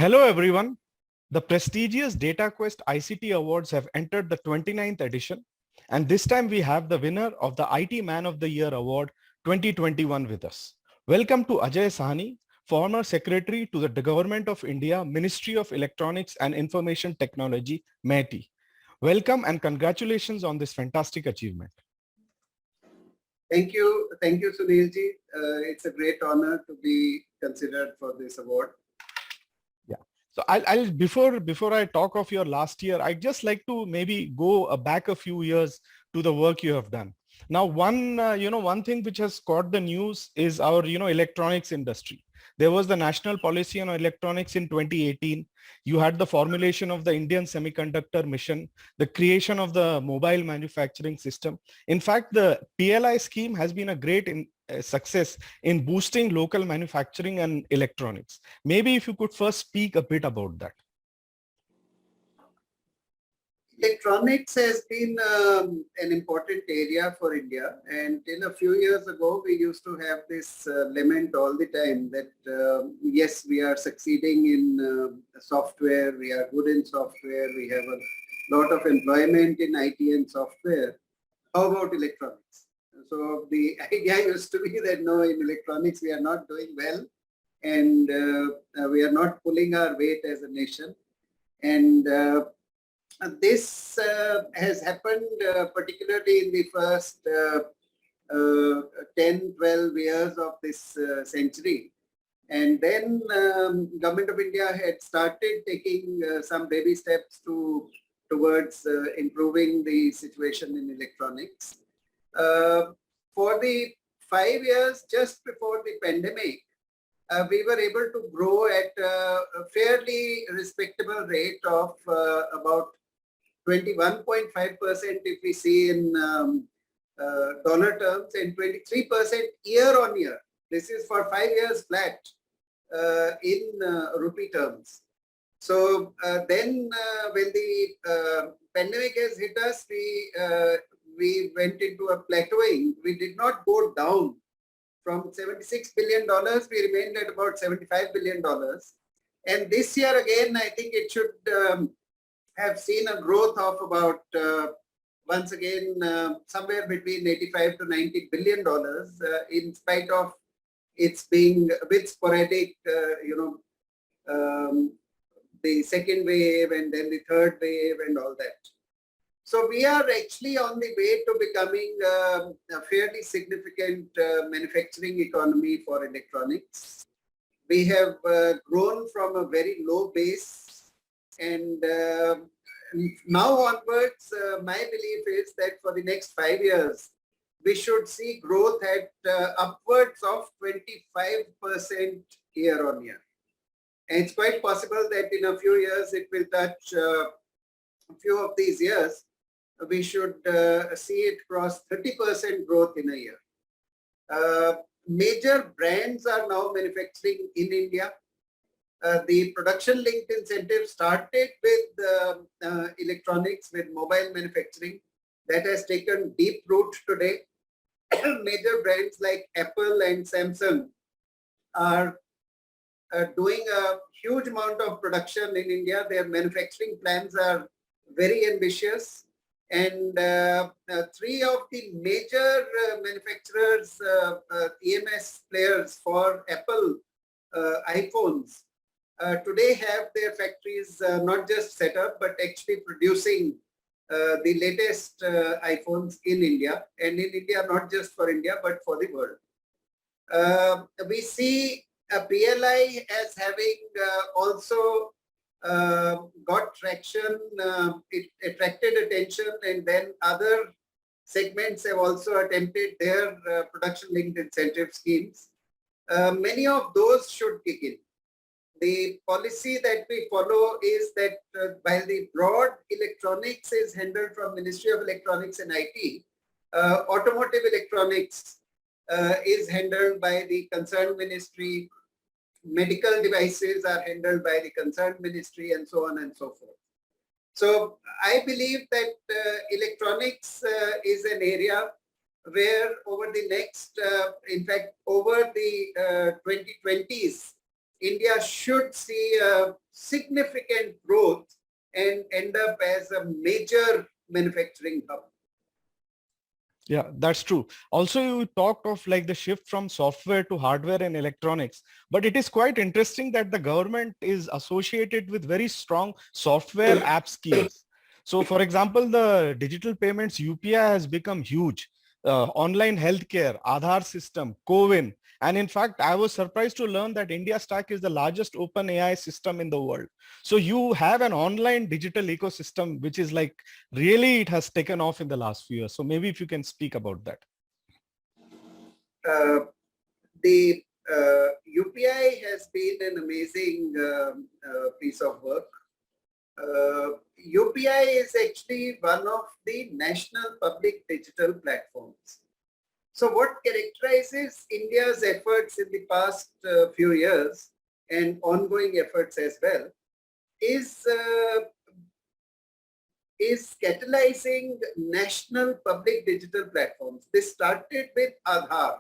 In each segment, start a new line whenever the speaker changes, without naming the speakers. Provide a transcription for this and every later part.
Hello everyone. The prestigious Dataquest ICT Awards have entered the 29th edition, and this time we have the winner of the IT Man of the Year Award 2021 with us. Welcome to Ajay Sawhney, former Secretary to the Government of India, Ministry of Electronics and Information Technology, MeITY. Welcome and congratulations on this fantastic achievement.
Thank you, Sunilji. It's a great honor to be considered for this award.
So I'll before I talk of your last year, I'd just like to maybe go back a few years to the work you have done. Now, one thing which has caught the news is our, electronics industry. There was the national policy on electronics in 2018. You had the formulation of the Indian semiconductor mission, the creation of the mobile manufacturing system. In fact, the PLI scheme has been a great success in boosting local manufacturing and electronics. Maybe if you could first speak a bit about that.
Electronics has been an important area for India, and till a few years ago we used to have this lament all the time that yes, we are succeeding in software, we are good in software, we have a lot of employment in IT and software. How about electronics? So the idea used to be that no, in electronics we are not doing well, and we are not pulling our weight as a nation. And this has happened particularly in the first 10, 12 years of this century. And then Government of India had started taking some baby steps towards improving the situation in electronics. For the 5 years just before the pandemic, we were able to grow at a fairly respectable rate of about 21.5% if we see in dollar terms, and 23% year on year. This is for 5 years flat in rupee terms. So then when the pandemic has hit us, we went into a plateauing. We did not go down. From $76 billion, we remained at about $75 billion. And this year again, I think it should have seen a growth of about, once again, somewhere between $85 to $90 billion, in spite of its being a bit sporadic, the second wave and then the third wave and all that. So we are actually on the way to becoming a fairly significant manufacturing economy for electronics. We have grown from a very low base, and now onwards, my belief is that for the next 5 years, we should see growth at upwards of 25% year on year. And it's quite possible that in a few years, it will touch a few of these years. We should see it cross 30% growth in a year. Major brands are now manufacturing in India. The production linked incentive started with electronics, with mobile manufacturing. That has taken deep root today. Major brands like Apple and Samsung are doing a huge amount of production in India. Their manufacturing plans are very ambitious. And 3 of the major manufacturers, EMS players for Apple iPhones, today have their factories not just set up, but actually producing the latest iPhones in India, and in India, not just for India, but for the world. We see a PLI as having also got traction, it attracted attention, and then other segments have also attempted their production linked incentive schemes. Many of those should kick in. The policy that we follow is that while the broad electronics is handled from Ministry of Electronics and IT, automotive electronics is handled by the concerned ministry. Medical devices are handled by the concerned ministry, and so on and so forth. So I believe that electronics is an area where over the next, in fact, over the 2020s, India should see a significant growth and end up as a major manufacturing hub.
Yeah, that's true. Also, you talked of like the shift from software to hardware and electronics, but it is quite interesting that the government is associated with very strong software app schemes. So for example, the digital payments UPI has become huge. Online healthcare, Aadhaar system, CoWIN. And in fact, I was surprised to learn that India Stack is the largest open AI system in the world. So you have an online digital ecosystem, which is like really it has taken off in the last few years. So maybe if you can speak about that.
Uh, the UPI has been an amazing piece of work. UPI is actually one of the national public digital platforms. So what characterizes India's efforts in the past few years and ongoing efforts as well is catalyzing national public digital platforms. This started with Aadhaar.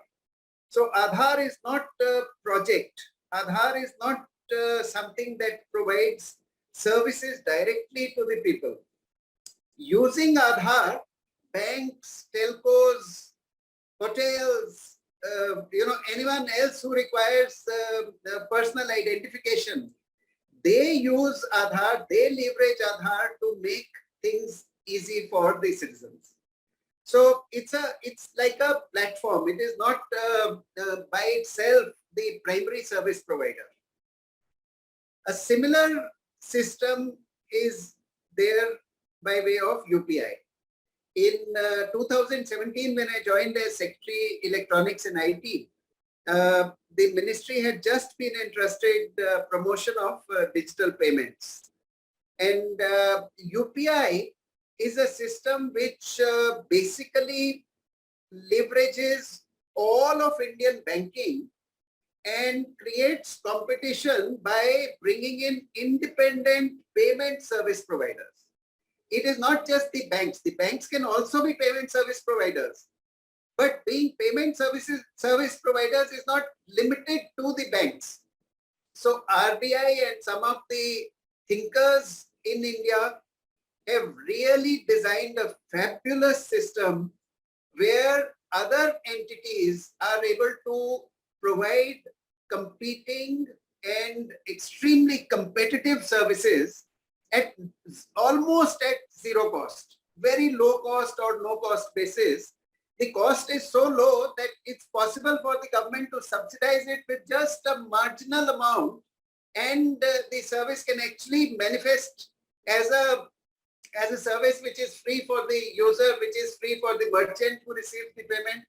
So Aadhaar is not a project. Aadhaar is not something that provides services directly to the people. Using Aadhaar, banks, telcos, hotels, anyone else who requires personal identification, they use Aadhaar, they leverage Aadhaar to make things easy for the citizens. So it's like a platform. It is not by itself the primary service provider. A similar system is there by way of UPI. In 2017, when I joined as Secretary Electronics and IT, the ministry had just been entrusted promotion of digital payments. And UPI is a system which basically leverages all of Indian banking and creates competition by bringing in independent payment service providers. It is not just the banks. The banks can also be payment service providers. But being payment service providers is not limited to the banks. So RBI and some of the thinkers in India have really designed a fabulous system where other entities are able to provide competing and extremely competitive services at almost at zero cost, very low cost or no cost basis. The cost is so low that it's possible for the government to subsidize it with just a marginal amount, and the service can actually manifest as a service which is free for the user, which is free for the merchant who receives the payment.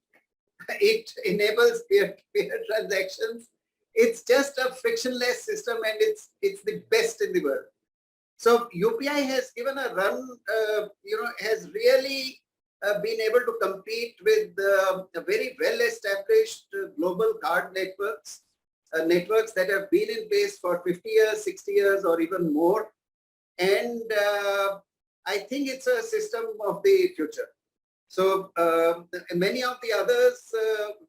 It enables peer-to-peer transactions. It's just a frictionless system, and it's the best in the world. So UPI has given a run, has really been able to compete with very well-established global card networks, networks that have been in place for 50 years, 60 years, or even more. And I think it's a system of the future. So many of the others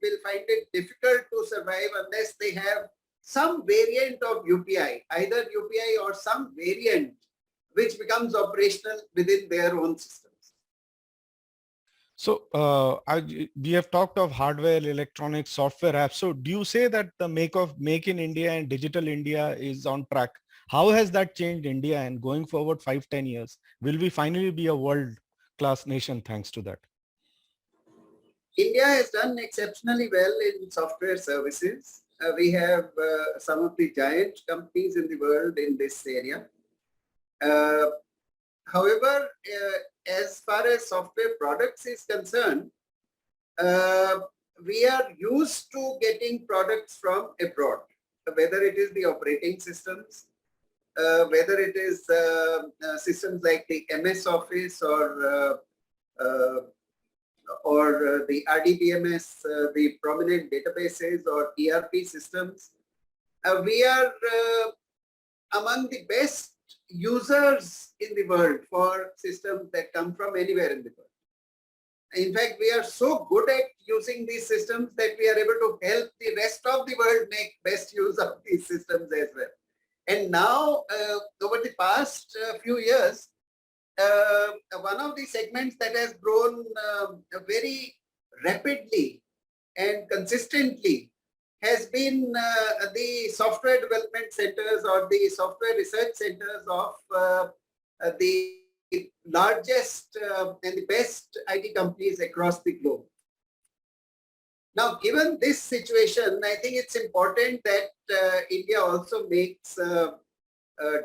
will find it difficult to survive unless they have some variant of UPI, either UPI or some variant which becomes operational within their own systems.
So we have talked of hardware, electronics, software apps. So do you say that the Make in India and Digital India is on track? How has that changed India, and going forward 5-10 years? Will we finally be a world-class nation thanks to that?
India has done exceptionally well in software services. We have some of the giant companies in the world in this area. However, as far as software products is concerned, we are used to getting products from abroad, whether it is the operating systems, whether it is systems like the MS Office or the RDBMS, the prominent databases or ERP systems. We are among the best users in the world for systems that come from anywhere in the world. In fact, we are so good at using these systems that we are able to help the rest of the world make best use of these systems as well. And now, over the past few years, one of the segments that has grown very rapidly and consistently has been the software development centers or the software research centers of the largest and the best IT companies across the globe. Now, given this situation, I think it's important that India also makes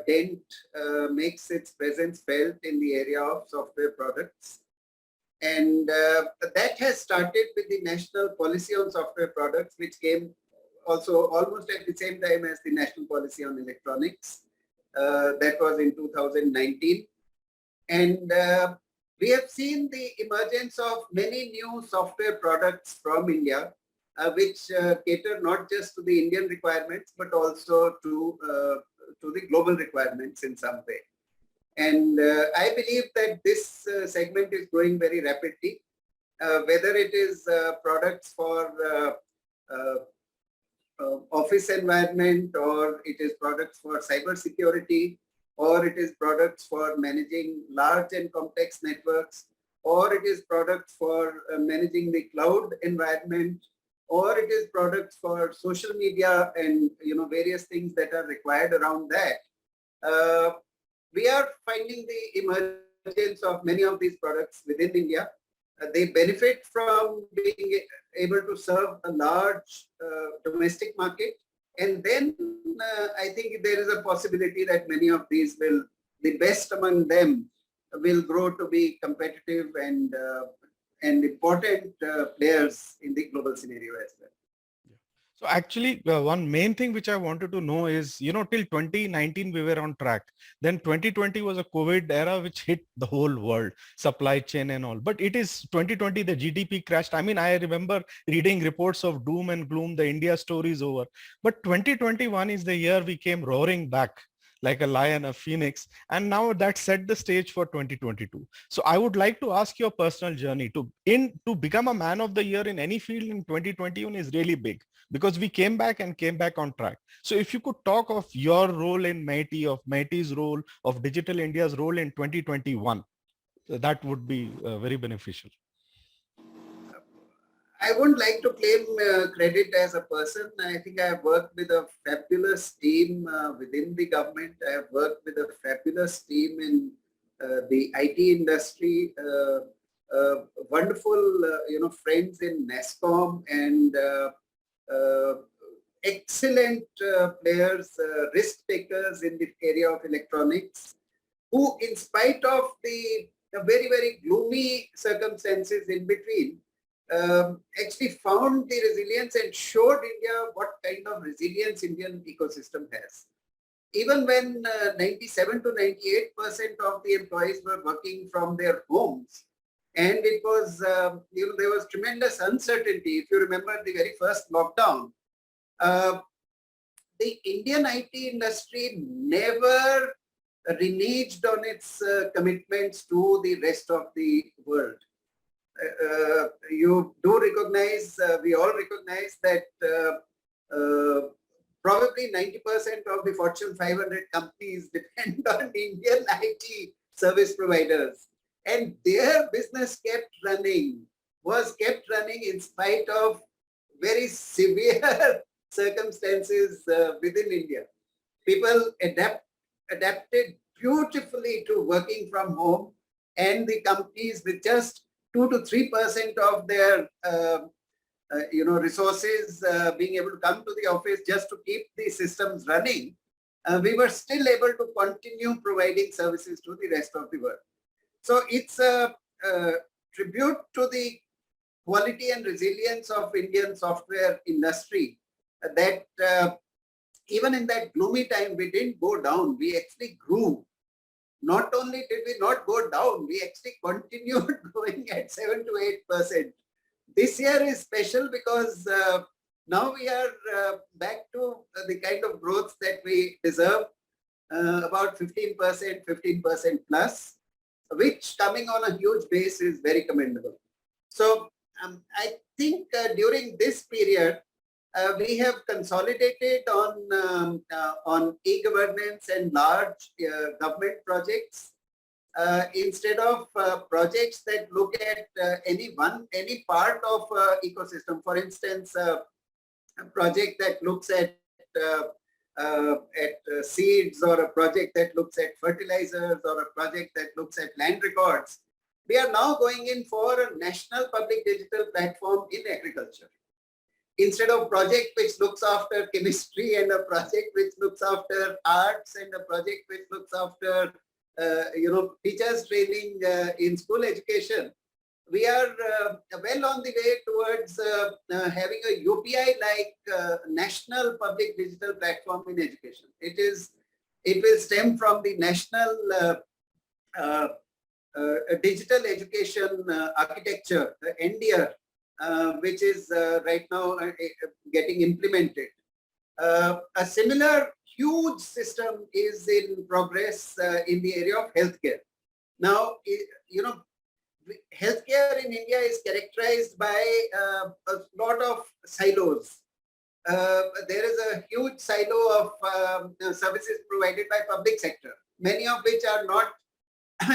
dent, makes its presence felt in the area of software products. And that has started with the National Policy on Software Products, which came also almost at the same time as the National Policy on Electronics. That was in 2019. And we have seen the emergence of many new software products from India, which cater not just to the Indian requirements, but also to the global requirements in some way. And I believe that this segment is growing very rapidly, whether it is products for office environment, or it is products for cyber security, or it is products for managing large and complex networks, or it is products for managing the cloud environment, or it is products for social media and various things that are required around that. We are finding the emergence of many of these products within India. They benefit from being able to serve a large domestic market. And then I think there is a possibility that many of these will, the best among them, will grow to be competitive and important players in the global scenario as well.
So actually, one main thing which I wanted to know is, till 2019 we were on track. Then 2020 was a COVID era which hit the whole world, supply chain and all. But it is 2020, the GDP crashed. I mean, I remember reading reports of doom and gloom, the India story is over. But 2021 is the year we came roaring back like a lion, a phoenix. And now that set the stage for 2022. So I would like to ask your personal journey to become a man of the year in any field in 2021 is really big, because we came back on track. So if you could talk of your role in MeITY, of MeITY's role, of Digital India's role in 2021, that would be very beneficial.
I wouldn't like to claim credit as a person. I think I have worked with a fabulous team within the government. I have worked with a fabulous team in the IT industry, wonderful, friends in NASSCOM, and excellent players, risk takers in the area of electronics, who, in spite of the very, very gloomy circumstances in between, actually found the resilience and showed India what kind of resilience Indian ecosystem has. Even when 97 to 98% of the employees were working from their homes, and it was, there was tremendous uncertainty. If you remember the very first lockdown, the Indian IT industry never reneged on its commitments to the rest of the world. You do recognize, we all recognize that probably 90% of the Fortune 500 companies depend on Indian IT service providers, and their business was kept running in spite of very severe circumstances within India. People adapted beautifully to working from home, and the companies with just 2 to 3% of their resources being able to come to the office just to keep the systems running, we were still able to continue providing services to the rest of the world. So it's a tribute to the quality and resilience of Indian software industry that even in that gloomy time, we didn't go down. We actually grew. Not only did we not go down, we actually continued growing at 7 to 8%. This year is special because now we are back to the kind of growth that we deserve, about 15%, 15% plus, which coming on a huge base is very commendable. So I think during this period, we have consolidated on e-governance and large government projects instead of projects that look at any part of ecosystem. For instance, a project that looks at seeds, or a project that looks at fertilizers, or a project that looks at land records. We are now going in for a national public digital platform in agriculture. Instead of project which looks after chemistry, and a project which looks after arts, and a project which looks after teachers training in school education, we are well on the way towards having a UPI-like national public digital platform in education. It will stem from the national digital education architecture, the NDR, which is right now getting implemented. A similar huge system is in progress in the area of healthcare. Now, healthcare in India is characterized by a lot of silos. There is a huge silo of services provided by public sector, many of which are not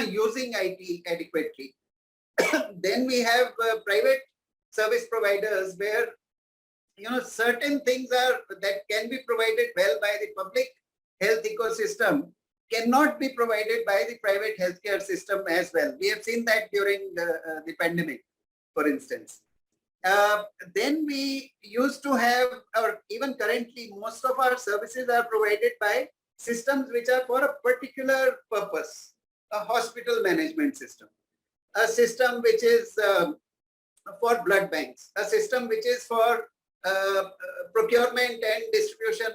using IT adequately. Then we have private service providers where certain things that can be provided well by the public health ecosystem cannot be provided by the private healthcare system as well. We have seen that during the pandemic, for instance. Then we used to have, or even currently, most of our services are provided by systems which are for a particular purpose. A hospital management system, a system which is for blood banks, a system which is for procurement and distribution,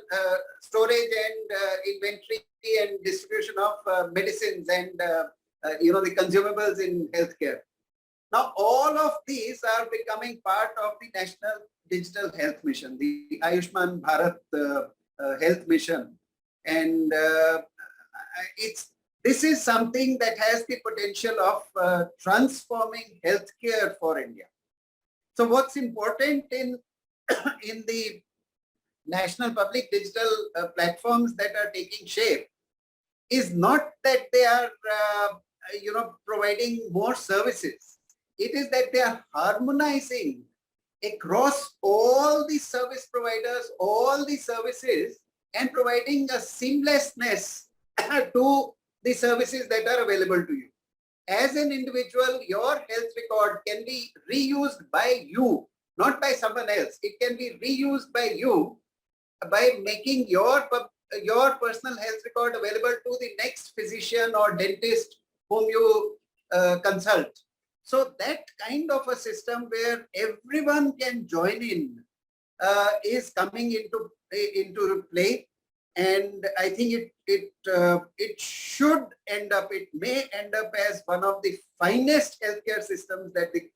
storage and inventory and distribution of medicines and the consumables in healthcare. Now, all of these are becoming part of the National Digital Health Mission, the Ayushman Bharat Health Mission, and this is something that has the potential of transforming healthcare for India. So what's important in the national public digital platforms that are taking shape is not that they are providing more services. It is that they are harmonizing across all the service providers, all the services, and providing a seamlessness to the services that are available to you. As an individual, your health record can be reused by you, not by someone else. It can be reused by you by making your personal health record available to the next physician or dentist whom you consult. So that kind of a system where everyone can join in is coming into play. And I think it should end up, it may end up as one of the finest healthcare systems that the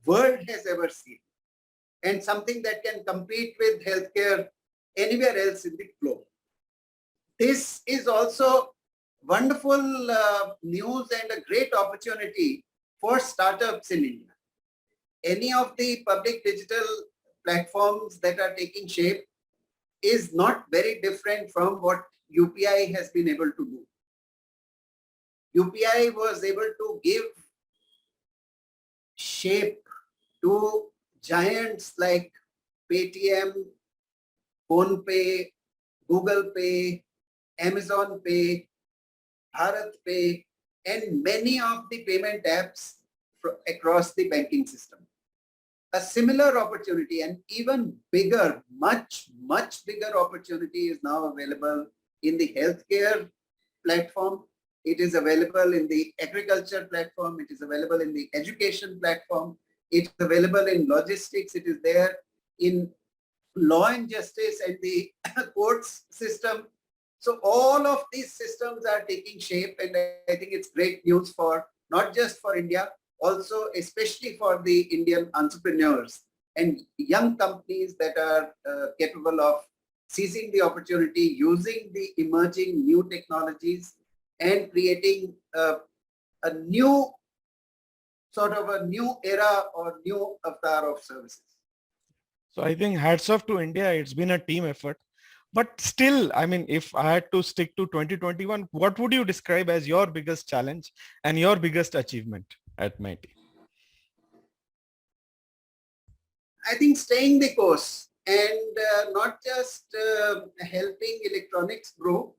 world has ever seen, and something that can compete with healthcare anywhere else in the globe. This is also wonderful news and a great opportunity for startups in India. Any of the public digital platforms that are taking shape is not very different from what UPI has been able to do. UPI was able to give shape to giants like Paytm, PhonePe, Google Pay, Amazon Pay, Bharat Pay, and many of the payment apps across the banking system. A similar opportunity, and even bigger, much bigger opportunity is now available in the healthcare platform. It is available in the agriculture platform. It is available in the education platform. It's available in logistics. It is there in law and justice and the courts system. So all of these systems are taking shape, and I think it's great news for not just for India, also especially for the Indian entrepreneurs and young companies that are capable of seizing the opportunity, using the emerging new technologies, and creating a new sort of a new era or new avatar of services.
So I think hats off to India. It's been a team effort. But still, I mean, if I had to stick to 2021, what would you describe as your biggest challenge and your biggest achievement at MeITY?
I think staying the course and not just helping electronics grow,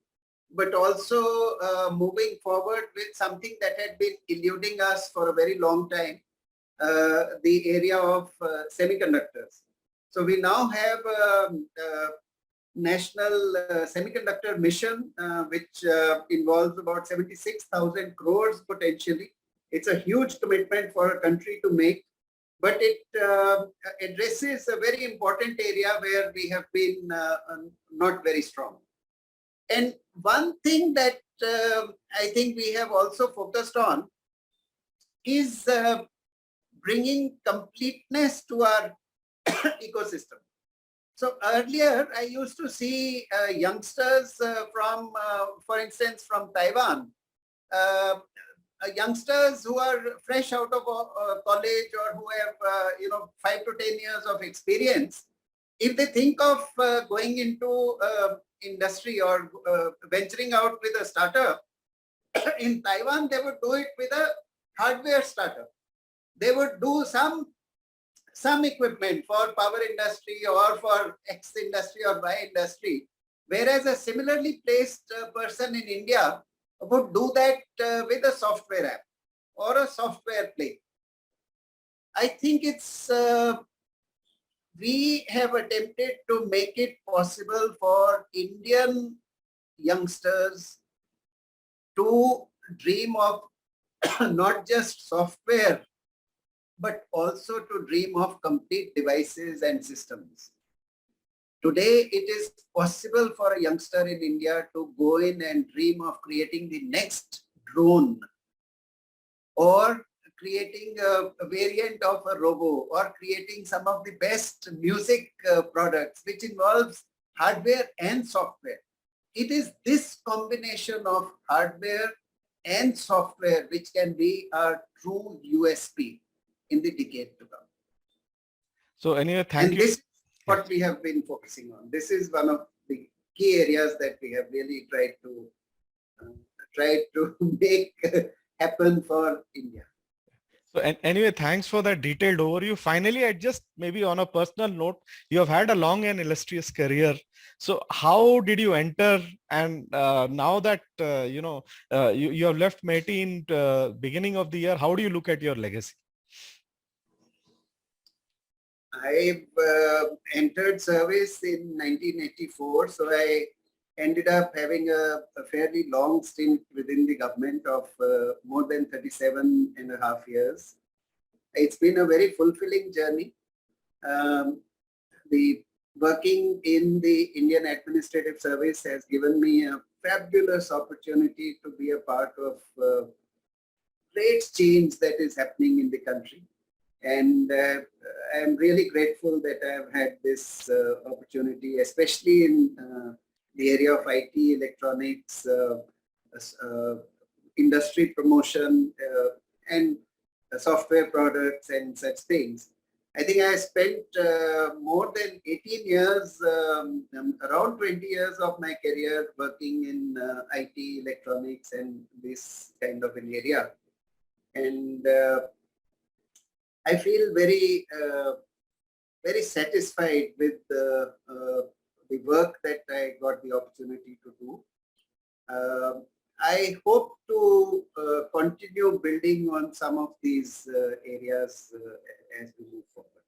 but also moving forward with something that had been eluding us for a very long time, the area of semiconductors. So we now have a national semiconductor mission, which involves about 76,000 crores potentially. It's a huge commitment for a country to make, but it addresses a very important area where we have been not very strong. And one thing that I think we have also focused on is bringing completeness to our ecosystem. So earlier, I used to see youngsters from, for instance, from Taiwan, youngsters who are fresh out of college or who have, 5 to 10 years of experience. If they think of going into industry or venturing out with a startup, in Taiwan, they would do it with a hardware startup. They would do some equipment for power industry or for X industry or Y industry, whereas a similarly placed person in India would do that with a software app or a software play. I think it's we have attempted to make it possible for Indian youngsters to dream of not just software, but also to dream of complete devices and systems. Today, it is possible for a youngster in India to go in and dream of creating the next drone or creating a variant of a robo or creating some of the best music products, which involves hardware and software. It is this combination of hardware and software which can be a true USP in the decade to come.
So anyway, thank you.
This is what we have been focusing on. This is one of the key areas that we have really tried to make happen for India.
So anyway, thanks for that detailed overview. Finally, I just maybe on a personal note, you have had a long and illustrious career. So how did you enter? And now that, you have left MeITY in beginning of the year, how do you look at your legacy?
I entered service in 1984, so I ended up having a fairly long stint within the government of more than 37 and a half years. It's been a very fulfilling journey. The working in the Indian Administrative Service has given me a fabulous opportunity to be a part of great change that is happening in the country. And I'm really grateful that I've had this opportunity, especially in the area of IT, electronics, industry promotion, and software products and such things. I think I spent more than 18 years, around 20 years of my career working in IT, electronics, and this kind of an area. And I feel very, very satisfied with the work that I got the opportunity to do. I hope to continue building on some of these areas as we move forward.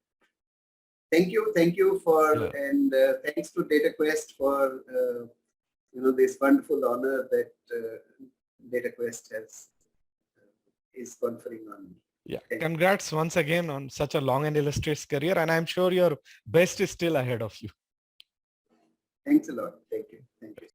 Thank you for, and thanks to Dataquest for this wonderful honor that Dataquest is conferring on me.
Yeah, congrats once again on such a long and illustrious career, and I'm sure your best is still ahead of you.
Thanks a lot. Thank you. Thank you.